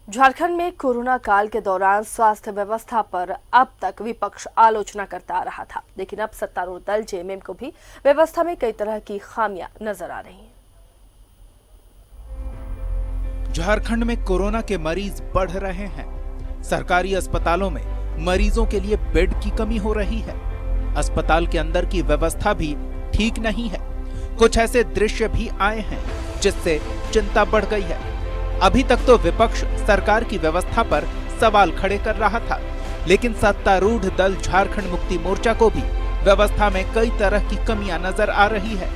झारखंड में कोरोना काल के दौरान स्वास्थ्य व्यवस्था पर अब तक विपक्ष आलोचना करता आ रहा था, लेकिन अब सत्तारूढ़ दल जेएमएम को भी व्यवस्था में कई तरह की खामियां नजर आ रही हैं। झारखंड में कोरोना के मरीज बढ़ रहे हैं। सरकारी अस्पतालों में मरीजों के लिए बेड की कमी हो रही है। अस्पताल के अंदर की व्यवस्था भी ठीक नहीं है। कुछ ऐसे दृश्य भी आए हैं जिससे चिंता बढ़ गई है। अभी तक तो विपक्ष सरकार की व्यवस्था पर सवाल खड़े कर रहा था, लेकिन सत्तारूढ़ दल झारखंड मुक्ति मोर्चा को भी व्यवस्था में कई तरह की कमियां नजर आ रही है।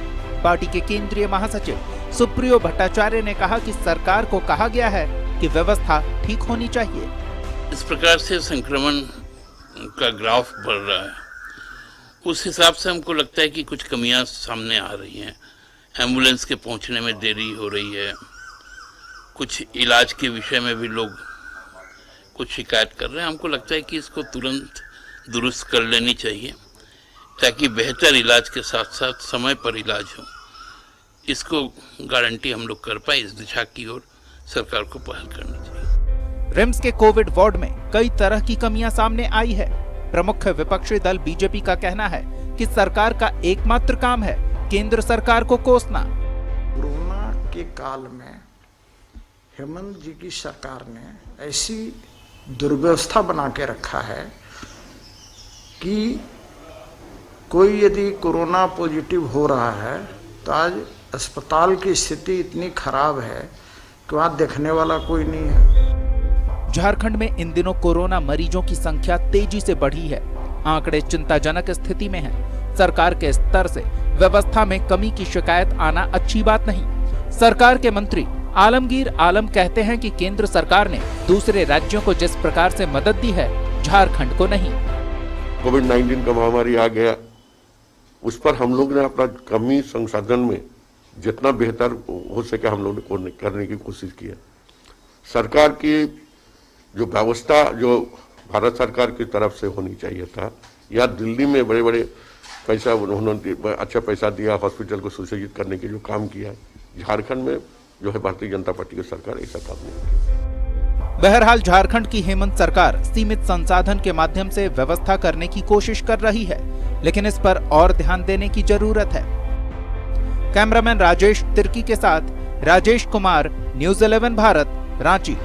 पार्टी के केंद्रीय महासचिव सुप्रियो भट्टाचार्य ने कहा कि सरकार को कहा गया है कि व्यवस्था ठीक होनी चाहिए। इस प्रकार से संक्रमण का ग्राफ बढ़ रहा है, उस हिसाब से हमको लगता है कि कुछ कमियां सामने आ रही हैं। एम्बुलेंस के पहुंचने में देरी हो रही है। कुछ इलाज के विषय में भी लोग कुछ शिकायत कर रहे हैं। हमको लगता है कि इसको तुरंत दुरुस्त कर लेनी चाहिए ताकि बेहतर इलाज के साथ साथ समय पर इलाज हो। इसको गारंटी हम लोग कर पाए, इस दिशा की ओर सरकार को पहल करनी चाहिए। रिम्स के कोविड वार्ड में कई तरह की कमियां सामने आई है। प्रमुख विपक्षी दल बीजेपी का कहना है कि सरकार का एकमात्र काम है केंद्र सरकार को कोसना। कोरोना के काल में हेमंत जी की सरकार ने ऐसी दुर्व्यवस्था बना के रखा है कि कोई यदि कोरोना पॉजिटिव हो रहा है तो आज अस्पताल की स्थिति इतनी खराब है कि वहाँ देखने वाला कोई नहीं है। झारखंड में इन दिनों कोरोना मरीजों की संख्या तेजी से बढ़ी है। आंकड़े चिंताजनक स्थिति में हैं। सरकार के स्तर से व्यवस्था में कमी की शिकायत आना अच्छी बात नहीं। सरकार के मंत्री आलमगीर आलम कहते हैं कि केंद्र सरकार ने दूसरे राज्यों को जिस प्रकार से मदद दी है, झारखंड को नहीं। कोविड-19 का महामारी आ गया, उस पर हम लोग ने अपना कमी संसाधन में जितना बेहतर हो सके हम लोग ने करने की कोशिश की है। सरकार की जो व्यवस्था जो भारत सरकार की तरफ से होनी चाहिए था, या दिल्ली में बड़े बड़े पैसा उन्होंने अच्छा पैसा दिया हॉस्पिटल को सुसज्जित करने के जो काम किया, झारखंड में जो है भारतीय जनता पार्टी की सरकार ऐसा काम नहीं किया। बहरहाल झारखंड की हेमंत सरकार सीमित संसाधन के माध्यम से व्यवस्था करने की कोशिश कर रही है, लेकिन इस पर और ध्यान देने की जरूरत है। कैमरामैन राजेश तिर्की के साथ राजेश कुमार, न्यूज़ 11 भारत, रांची।